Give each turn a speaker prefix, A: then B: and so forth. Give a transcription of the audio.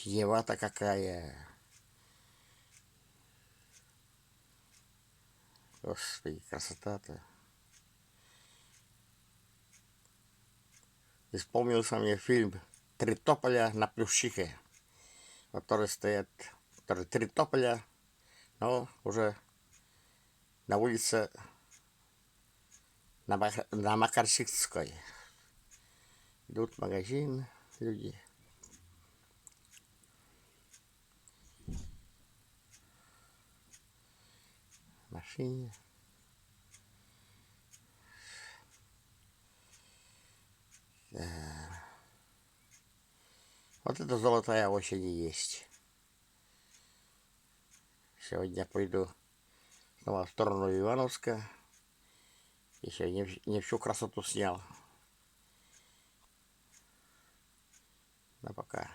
A: Ева-то какая. Господи, красота-то. Исполнился мне фильм «Три тополя на Плющихе», который стоят, который три тополя, но уже на улице на Макарщицкой. Идут в магазин люди. В машине. Да. Вот это золотая осень и есть. Сегодня пойду снова в сторону Ивановска. Еще не всю красоту снял. Но пока